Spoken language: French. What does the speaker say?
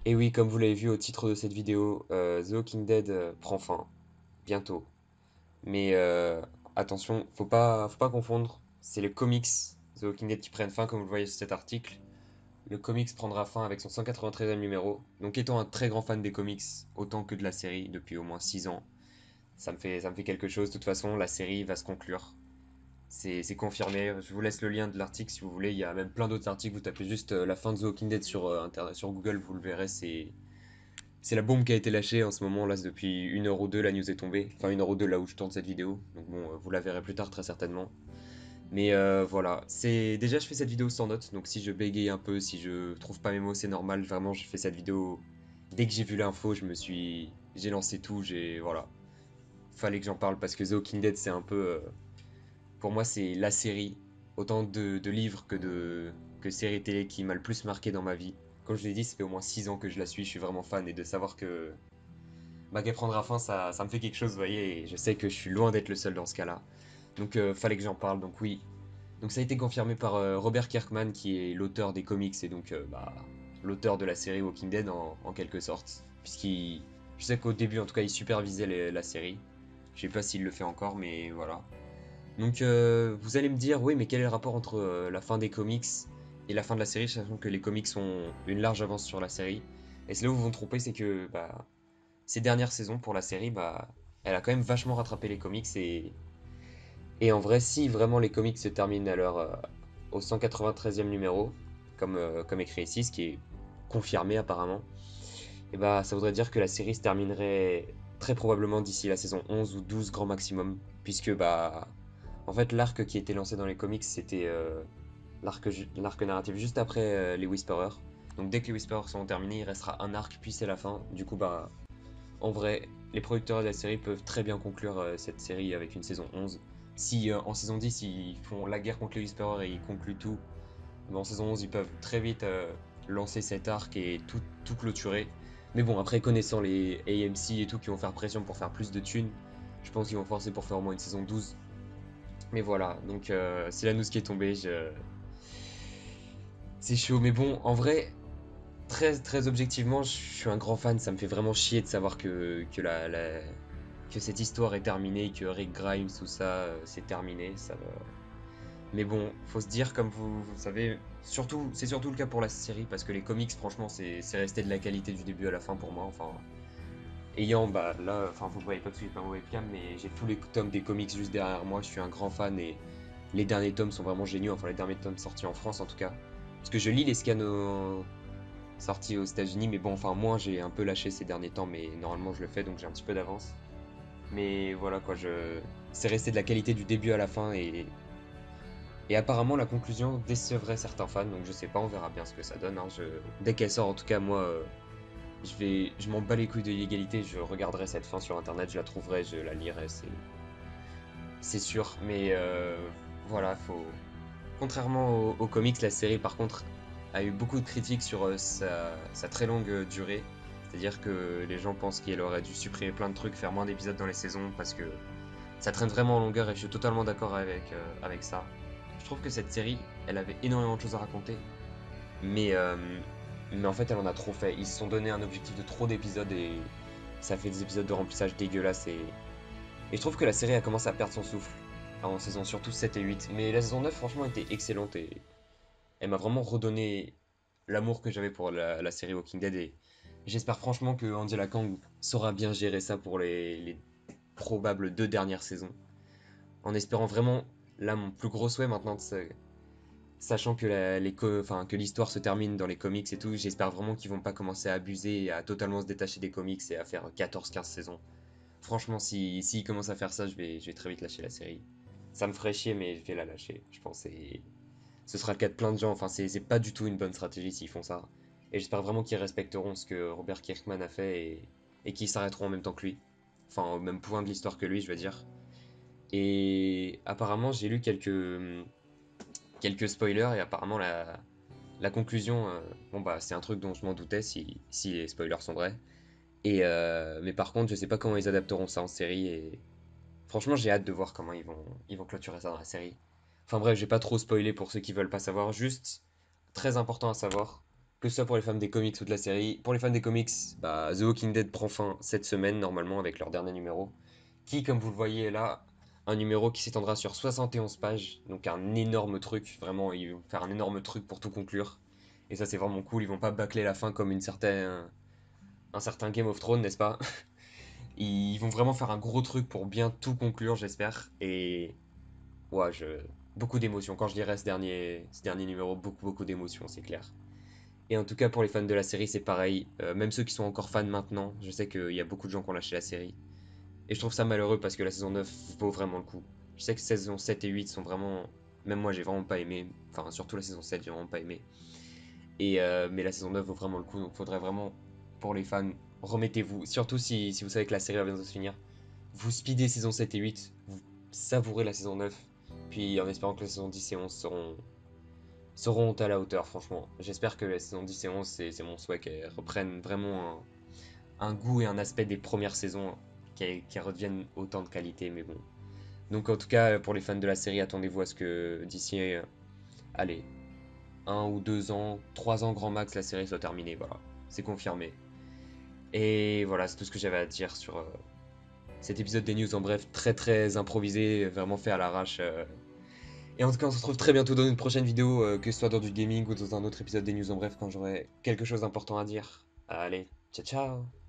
Et oui, comme vous l'avez vu au titre de cette vidéo, The Walking Dead prend fin, bientôt. Mais attention, faut pas confondre, c'est les comics The Walking Dead qui prennent fin, comme vous le voyez sur cet article. Le comics prendra fin avec son 193e numéro. Donc étant un très grand fan des comics, autant que de la série depuis au moins 6 ans, ça me fait quelque chose. De toute façon, la série va se conclure. C'est confirmé. Je vous laisse le lien de l'article si vous voulez. Il y a même plein d'autres articles. Vous tapez juste la fin de The Walking Dead sur, Internet, sur Google, vous le verrez. C'est la bombe qui a été lâchée en ce moment. Là, c'est depuis 1 heure ou 2, la news est tombée. Enfin, 1 heure ou 2 là où je tourne cette vidéo. Donc bon, vous la verrez plus tard très certainement. Mais voilà, c'est déjà je fais cette vidéo sans notes, donc si je bégaye un peu, si je trouve pas mes mots, c'est normal. Vraiment, je fais cette vidéo dès que j'ai vu l'info, j'ai lancé tout, j'ai voilà, fallait que j'en parle parce que The Walking Dead, c'est un peu, pour moi, c'est la série, autant de livres que séries télé qui m'a le plus marqué dans ma vie. Comme je l'ai dit, ça fait au moins 6 ans que je la suis, je suis vraiment fan et de savoir que bah, qu'elle prendra fin, ça me fait quelque chose, vous voyez, et je sais que je suis loin d'être le seul dans ce cas-là. Donc fallait que j'en parle, donc oui, donc ça a été confirmé par Robert Kirkman, qui est l'auteur des comics et donc l'auteur de la série Walking Dead en quelque sorte. Je sais qu'au début en tout cas il supervisait la série. Je sais pas s'il le fait encore, mais voilà. Donc vous allez me dire, oui, mais quel est le rapport entre la fin des comics et la fin de la série, sachant que les comics ont une large avance sur la série. Et c'est là où vous vous trompez, c'est que ces dernières saisons pour la série, elle a quand même vachement rattrapé les comics et en vrai, si vraiment les comics se terminent au 193e numéro, comme écrit ici, ce qui est confirmé apparemment, et ça voudrait dire que la série se terminerait très probablement d'ici la saison 11 ou 12 grand maximum, puisque en fait l'arc qui était lancé dans les comics c'était l'arc narratif juste après les Whisperers. Donc dès que les Whisperers sont terminés, il restera un arc puis c'est la fin. Du coup en vrai, les producteurs de la série peuvent très bien conclure cette série avec une saison 11. Si en saison 10 ils font la guerre contre les Whisperers et ils concluent tout, en saison 11 ils peuvent très vite lancer cet arc et tout clôturer. Mais bon, après connaissant les AMC et tout qui vont faire pression pour faire plus de thunes, je pense qu'ils vont forcer pour faire au moins une saison 12. Mais voilà, donc c'est la news qui est tombée. C'est chaud, mais bon, en vrai, très objectivement, je suis un grand fan. Ça me fait vraiment chier de savoir que cette histoire est terminée, que Rick Grimes, tout ça, c'est terminé. Mais bon, faut se dire, comme vous savez, c'est surtout le cas pour la série, parce que les comics, franchement, c'est resté de la qualité du début à la fin pour moi. Enfin, ayant, là, enfin, vous voyez pas que je suis pas en webcam, mais j'ai tous les tomes des comics juste derrière moi. Je suis un grand fan et les derniers tomes sont vraiment géniaux. Enfin, les derniers tomes sortis en France en tout cas. Parce que je lis les scans sortis aux États-Unis, mais bon, enfin, moi j'ai un peu lâché ces derniers temps, mais normalement je le fais donc j'ai un petit peu d'avance. Mais voilà quoi, c'est resté de la qualité du début à la fin et apparemment la conclusion décevrait certains fans, donc je sais pas, on verra bien ce que ça donne, hein. Dès qu'elle sort, en tout cas, moi, je m'en bats les couilles de l'égalité, je regarderai cette fin sur internet, je la trouverai, je la lirai, c'est sûr. Mais voilà, contrairement aux comics, la série par contre a eu beaucoup de critiques sur sa très longue durée. C'est-à-dire que les gens pensent qu'elle aurait dû supprimer plein de trucs, faire moins d'épisodes dans les saisons parce que ça traîne vraiment en longueur et je suis totalement d'accord avec ça. Je trouve que cette série, elle avait énormément de choses à raconter, mais, euh, mais en fait elle en a trop fait. Ils se sont donné un objectif de trop d'épisodes et ça fait des épisodes de remplissage dégueulasses et je trouve que la série a commencé à perdre son souffle en saison surtout 7 et 8. Mais la saison 9 franchement était excellente et elle m'a vraiment redonné l'amour que j'avais pour la série Walking Dead et j'espère franchement que Angela Kang saura bien gérer ça pour les probables 2 dernières saisons. En espérant vraiment, là mon plus gros souhait maintenant, sachant que enfin, que l'histoire se termine dans les comics et tout, j'espère vraiment qu'ils vont pas commencer à abuser et à totalement se détacher des comics et à faire 14-15 saisons. Franchement, s'ils commencent à faire ça, je vais très vite lâcher la série. Ça me ferait chier, mais je vais la lâcher, je pense. Et ce sera le cas de plein de gens. Enfin, c'est pas du tout une bonne stratégie s'ils font ça. Et j'espère vraiment qu'ils respecteront ce que Robert Kirkman a fait et qu'ils s'arrêteront en même temps que lui. Enfin, au même point de l'histoire que lui, je veux dire. Et apparemment, j'ai lu quelques spoilers et apparemment la conclusion, bon c'est un truc dont je m'en doutais si les spoilers sont vrais. Mais par contre, je sais pas comment ils adapteront ça en série et franchement, j'ai hâte de voir comment ils vont clôturer ça dans la série. Enfin bref, je vais pas trop spoiler pour ceux qui veulent pas savoir, juste très important à savoir. que ce soit pour les fans des comics ou de la série. Pour les fans des comics, bah, The Walking Dead prend fin cette semaine, normalement, avec leur dernier numéro, qui, comme vous le voyez là, un numéro qui s'étendra sur 71 pages, donc un énorme truc, vraiment, ils vont faire un énorme truc pour tout conclure. Et ça, c'est vraiment cool, ils vont pas bâcler la fin comme un certain Game of Thrones, n'est-ce pas? Ils vont vraiment faire un gros truc pour bien tout conclure, j'espère. Et ouais, beaucoup d'émotions. Quand je lirai ce dernier numéro, beaucoup d'émotions, c'est clair. Et en tout cas, pour les fans de la série, c'est pareil. Même ceux qui sont encore fans maintenant, je sais qu'il y a beaucoup de gens qui ont lâché la série. Et je trouve ça malheureux parce que la saison 9 vaut vraiment le coup. Je sais que saison 7 et 8 sont vraiment. Même moi, j'ai vraiment pas aimé. Enfin, surtout la saison 7, j'ai vraiment pas aimé. Mais la saison 9 vaut vraiment le coup. Donc, faudrait vraiment, pour les fans, remettez-vous. Surtout si vous savez que la série va bientôt se finir. Vous speedez saison 7 et 8. Vous savourez la saison 9. Puis en espérant que la saison 10 et 11 seront à la hauteur, franchement. J'espère que la saison 10 et 11, c'est mon souhait qu'elles reprennent vraiment un goût et un aspect des premières saisons, hein, qu'elles redeviennent autant de qualité, mais bon. Donc en tout cas, pour les fans de la série, attendez-vous à ce que d'ici, allez, 1 ou 2 ans, 3 ans grand max, la série soit terminée, voilà. C'est confirmé. Et voilà, c'est tout ce que j'avais à dire sur cet épisode des news en bref, très improvisé, vraiment fait à l'arrache. Et en tout cas, on se retrouve très bientôt dans une prochaine vidéo, que ce soit dans du gaming ou dans un autre épisode des news en bref, quand j'aurai quelque chose d'important à dire. Allez, ciao ciao!